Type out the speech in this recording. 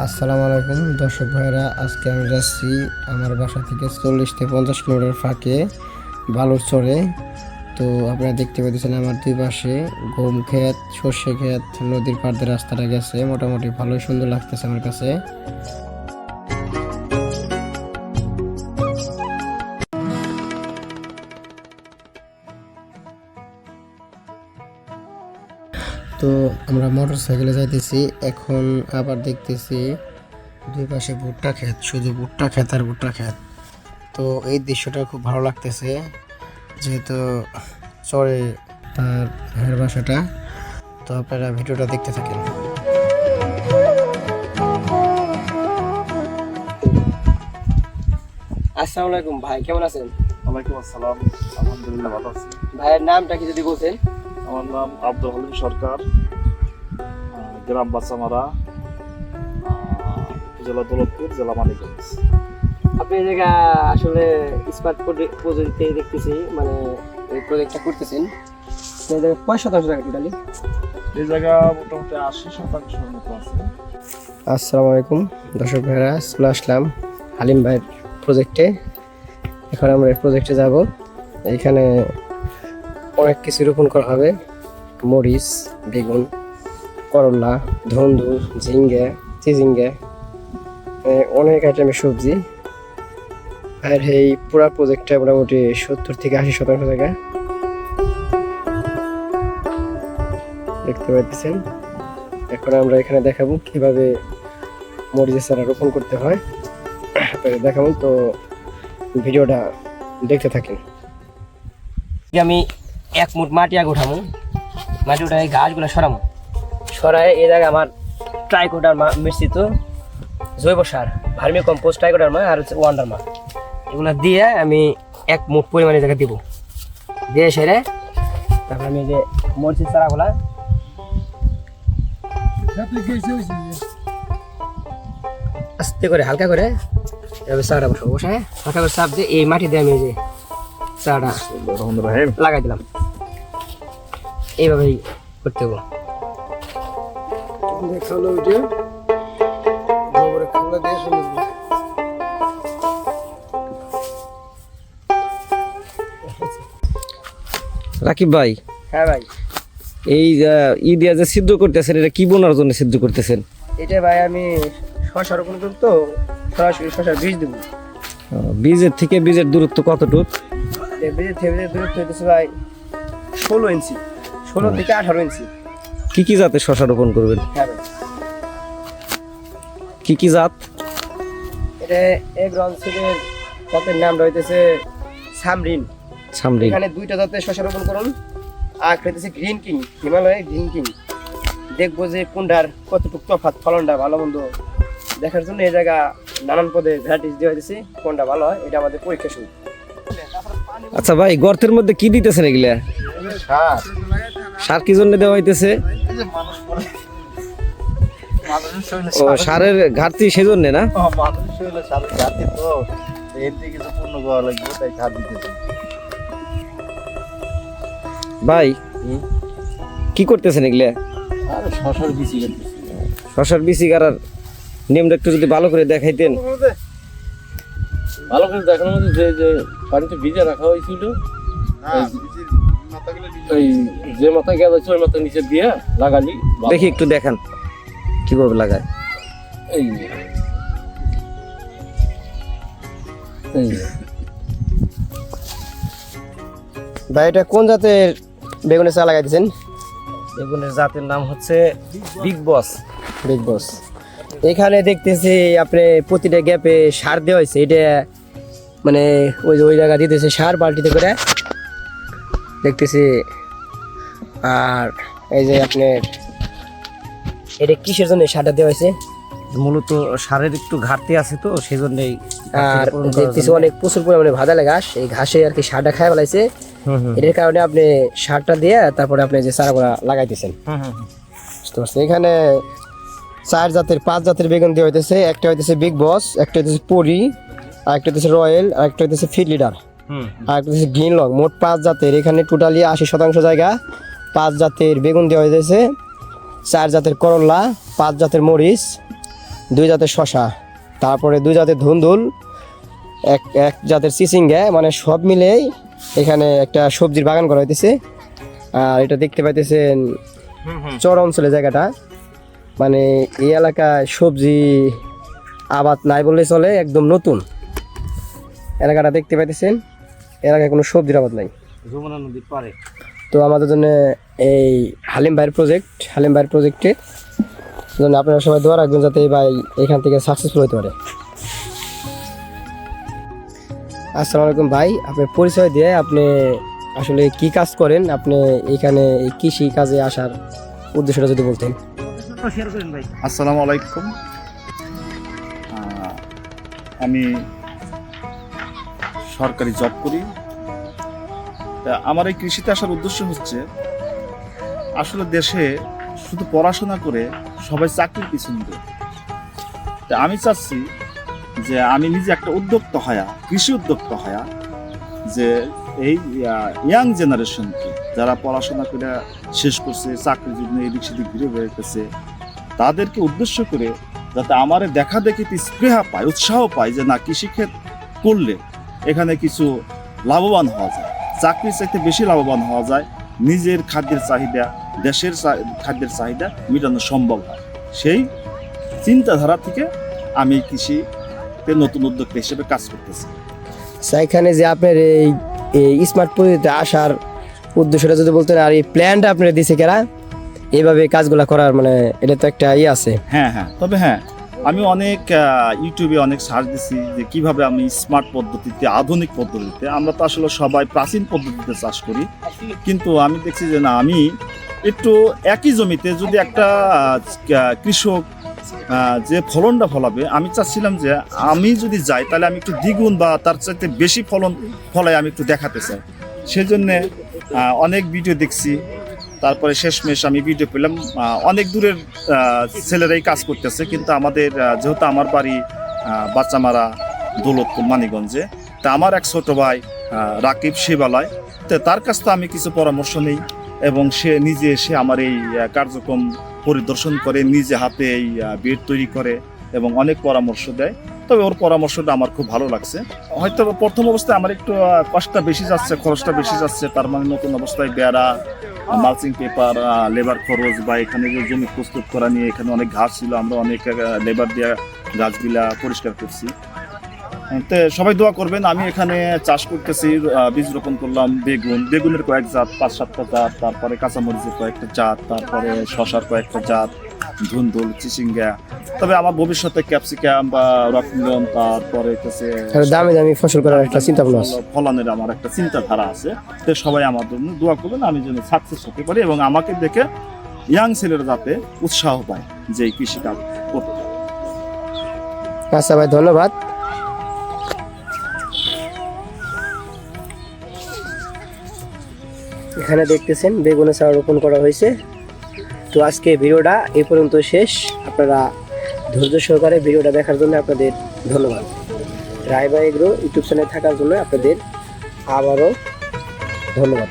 আসসালামু আলাইকুম দর্শক ভাইরা, আজকে আমি যাচ্ছি আমার বাসা থেকে 40 থেকে 50 কিলোমিটার ফাঁকে বালুরচরে। তো আপনারা দেখতে পাচ্ছেন আমার দুই পাশে গম ক্ষেত, সর্ষে ক্ষেত, নদীর পাড় দিয়ে রাস্তাটা গেছে। মোটামুটি ভালোই সুন্দর লাগতেছে আমার কাছে। তো আমরা মোটর সাইকেলে যাইতেছি, এখন আবার দেখতেছি দুই পাশে ভুট্টা ক্ষেত, শুধু ভুট্টা ক্ষেত আর ভুট্টা ক্ষেত। তো এই দৃশ্যটা খুব ভালো লাগতেছে, যেহেতু চরে তার ভাইয়ের বাসাটা। তো আপনারা ভিডিওটা দেখতে থাকেন। আসসালামু আলাইকুম ভাই, কেমন আছেন? ওয়ালাইকুম আসসালাম, আলহামদুলিল্লাহ ভালো আছি। ভাইয়ের নামটা কি যদি বলতেন? আমার নাম আব্দুল হালিম সরকার, গ্রাম বাসামারা, জেলা দৌলতপুর, জেলা মানিকগঞ্জ। আপনি এই জায়গা আসলে ইস্পাত প্রযুক্তিতে দেখতেছি, মানে এই প্রজেক্টটা করতেছেন। এই জায়গায় কয় শতাংশ জায়গা টোটালি? এই জায়গা মোটামুটি 80% মতো আছে। আসসালামু আলাইকুম দর্শক ভাইরা, চলে আসলাম হালিম ভাইয়ের প্রজেক্টে। এখন আমরা এই প্রজেক্টে যাব। এখানে অনেক কিছু রোপণ করা হবে: মরিচ, বেগুন, করলা, ধন্দু, ঝিঙ্গে, চিচিঙ্গে, অনেক আইটেমের সবজি। আর এই পুরো প্রজেক্টটা মোটামুটি 70 থেকে 80% জায়গা দেখতে পাচ্ছেন। এখন আমরা এখানে দেখাবো কিভাবে মরিচের চারা রোপণ করতে হয়, দেখাবো। তো ভিডিওটা দেখতে থাকেন। আমি এক মুঠ মাটি আগে উঠামো, মাটি উঠাই গাছগুলো সরামো, সরাই এই জায়গায় আমার ট্রাইকোডার মিশ্রিত জৈব সার, ভার্মি কম্পোস্ট, ট্রাইকোডার আর হচ্ছে ওয়ান্ডার এগুলো দিয়ে আমি এক মুঠ পরিমাণে জায়গা দিব, দিয়ে সেরে তারপর আমি যে মরিচের চারাগুলা আস্তে করে হালকা করে চারাটা বসাবো, বসায় হালকা করে চাপ দিয়ে এই মাটি দিয়ে আমি যে চারাটা লাগাই দিলাম। এইভাবেই করতে হবে। রাকিব ভাই, হ্যাঁ ভাই, এই ই দিয়া যে সিদ্ধ করতেছেন, এটা কি বোনার জন্য সিদ্ধ করতেছেন? এটা ভাই আমি শশা রোপণ করব, তো সরাসরি শশার বীজ দেবো। বীজের থেকে বীজের দূরত্ব কতটুক? বীজের থেকে বীজের দূরত্ব হইতেছে ভাই 16 ইঞ্চি, 16 থেকে 18 ইঞ্চি। কি কি জাতের শশা রোপণ করবেন? হ্যাঁ ভাই, কি কি জাত? এটা এগ্রন সিডের জাতের নামটা হইতেছে সামরিন। সামরিন। এখানে দুইটা জাতের শশা রোপণ করুন, আর হইতেছে green king, Himalaya green king. দেখবো যে কোনটার কতটুকু তফাৎ, ফলনটা ভালো মন্দ দেখার জন্য এই জায়গা নানান পদে ভ্যারাইটিস দেওয়া হয়েছে। কোনটা ভালো হয় এটা আমাদের পরীক্ষা শুরু। আচ্ছা ভাই, গর্তের মধ্যে কি দিতেছেন এগুলা? সার কি জন্য দেওয়া হইতেছে? ও, সারের ঘাটতি সেই জন্য না? ভাই কি করতেছেন এগুলা? শশার বিচি গাড়ার নিয়মটা একটু যদি ভালো করে দেখাইতেন। ভালো করে দেখানোর মধ্যে যে যে পানিতে ভিজে রাখা হয়েছিল, এই যে মাথা গেছে ওই মাথা নিচে দিয়ে লাগালি। দেখি একটু দেখান কিভাবে লাগায়। এই ভাই এটা কোন জাতের বেগুনের চা লাগাই দিয়েছেন? বেগুনের জাতের নাম হচ্ছে বিগ বস। বিগ বস। এখানে দেখতেছি আপনি প্রতিটা গ্যাপে সার দেওয়া হয়েছে। এটা মানে ওই জায়গা দিতেছে সার বালতিতে করে দেখতেছি। আর এই যে আপনার এটা কিসের জন্য সারটা দেওয়া হয়েছে? মূলত সারের একটু ঘাটতি আছে, তো সেই জন্যই। আর দেখতেছি অনেক প্রচুর পরিমাণে ভাদালে ঘাস, এই ঘাসে আর কি সারটা খায় ফেলাইছে। এটার কারণে আপনি সারটা দিয়ে তারপরে আপনি যে চারাগুলা লাগাইতেছেন। বুঝতে পারছেন? এখানে 4 জাতের 5 জাতের বেগুন দেওয়া হইতেছে। একটা হইতেছে বিগ বস, একটা হইতেছে পরি, আর একটা হইতেছে রয়্যাল, আর একটা হইতেছে ফিড লিডার, আর একটা হইতেছে গ্রিন লং। মোট 5 জাতের। এখানে টোটালি 80% জায়গা 5 জাতের বেগুন দেওয়া হইতেছে, 4 জাতের করলা, 5 জাতের মরিচ, 2 জাতের শশা, তারপরে 2 জাতের ধুন্দুল, এক জাতের চিচিঙ্গা, মানে সব মিলেই এখানে একটা সবজির বাগান করা হইতেছে। আর এটা দেখতে পাইতেছেন চর অঞ্চলের জায়গাটা, মানে এই এলাকায় সবজি আবাদ নাই বললে চলে, একদম নতুন এলাকাটা দেখতে পাইতেছেন। এলাকায় কোনো সবজির আবাদ নাই। যমুনা নদীর পারে। তো আমাদের জন্য এই হালিম ভাইয়ের প্রজেক্টে জন্য আপনারা সবাই দোয়া রাখবেন যাতে এই ভাই এখান থেকে সাকসেসফুল হতে পারে। আসসালামু আলাইকুম ভাই, আপনার পরিচয় দিয়ে আপনি আসলে কি কাজ করেন, আপনি এখানে এই কৃষি কাজে আসার উদ্দেশ্যটা যদি বলতেন। শেয়ার করেন ভাই। আসসালামু আলাইকুম। আমি সরকারি জব করি। তা আমার এই কৃষিতে আসার উদ্দেশ্য হচ্ছে, আসলে দেশে শুধু পড়াশোনা করে সবাই চাকরির পিছনে দেয়। তা আমি চাচ্ছি যে আমি নিজে একটা উদ্যোক্তা হয়া, কৃষি উদ্যোক্তা হয়া, যে এই ইয়াং জেনারেশনকে যারা পড়াশোনা করে শেষ করছে, চাকরির জন্য এদিক সেদিক ঘুরে বেড়াইতেছে, তাদেরকে উদ্দেশ্য করে যাতে আমার দেখা দেখিতে স্পৃহা পায়, উৎসাহ পায় যে না, কৃষিক্ষেত করলে এখানে কিছু লাভবান হওয়া যায়, চাকরির চাইতে বেশি লাভবান হওয়া যায়, নিজের খাদ্যের চাহিদা, দেশের খাদ্যের চাহিদা মেটানো সম্ভব হয়। সেই চিন্তাধারা থেকে আমি কৃষিতে নতুন উদ্যোক্তা হিসেবে কাজ করতেছি। এখানে যে আপনার এই স্মার্ট পদ্ধতিতে আসার উদ্দেশ্যটা যদি বলতেন, আর এই প্ল্যানটা আপনার দিছে কেরা এইভাবে কাজগুলো করার, মানে এটা তো একটা আছে। হ্যাঁ, তবে আমি অনেক ইউটিউবে অনেক সার্চ দিছি যে কিভাবে আমি স্মার্ট পদ্ধতিতে, আধুনিক পদ্ধতিতে, আমরা তো আসলে সবাই প্রাচীন পদ্ধতিতে চাষ করি, কিন্তু আমি দেখছি যে না, আমি একটু একই জমিতে যদি একটা কৃষক যে ফলনটা ফলাবে, আমি চাচ্ছিলাম যে আমি যদি যাই তাহলে আমি একটু দ্বিগুণ বা তার চাইতে বেশি ফলন ফলায় আমি একটু দেখাতে চাই। সেজন্যে অনেক ভিডিও দেখছি, তারপরে শেষমেশ আমি ভিডিও পেলাম অনেক দূরের ছেলেরাই কাজ করতেছে, কিন্তু আমাদের যেহেতু আমার বাড়ি বাচ্চামারা, দৌলতপুর, মানিগঞ্জে, তা আমার এক ছোট ভাই রাকিব শিবালয়, তো তার কাছ থেকে আমি কিছু পরামর্শ নিই এবং সে নিজে এসে আমার এই কার্যক্রম পরিদর্শন করে, নিজে হাতে এই বেড তৈরি করে এবং অনেক পরামর্শ দেয়। তবে ওর পরামর্শটা আমার খুব ভালো লাগছে। হয়তো প্রথম অবস্থায় আমার একটু কষ্টটা বেশি যাচ্ছে, খরচটা বেশি যাচ্ছে, তার মানে নতুন অবস্থায় বেড়া, মালচিং পেপার, লেবার খরচ, বা এখানে যে জমি প্রস্তুত করা নিয়ে এখানে অনেক ঘাস ছিল, আমরা অনেক লেবার দিয়ে গাছগুলা পরিষ্কার করছি। তো সবাই দোয়া করবেন। আমি এখানে চাষ করতেছি, বীজ রোপণ করলাম বেগুনের কয়েক জাত, 5-7টা জাত, তারপরে কাঁচামরিচের কয়েকটা জাত, তারপরে শশার কয়েকটা জাত, ধুন্দুল, চিচিঙ্গা। তবে আমার ভবিষ্যতে ক্যাপসিকাম বা রকমেলন, তারপরে দামি ফসল করার একটা চিন্তা ভাবনা আছে, ফলনের আমার একটা চিন্তাধারা আছে। তো সবাই আমার জন্য দোয়া করবেন, আমি যেন সাকসেস হতে পারি এবং আমাকে দেখে ইয়াং ছেলেরা যাতে উৎসাহ পায় যে এই কৃষিকাজ করতে। আচ্ছা ভাই, ধন্যবাদ। এখানে দেখতেছেন বেগুনের চারা রোপণ করা হয়েছে। তো আজকে ভিডিওটা এই পর্যন্ত শেষ। আপনারা ধৈর্য সহকারে ভিডিওটা দেখার জন্য আপনাদের ধন্যবাদ। রায়বা এগ্রো ইউটিউব চ্যানেলে থাকার জন্য আপনাদের আবারও ধন্যবাদ।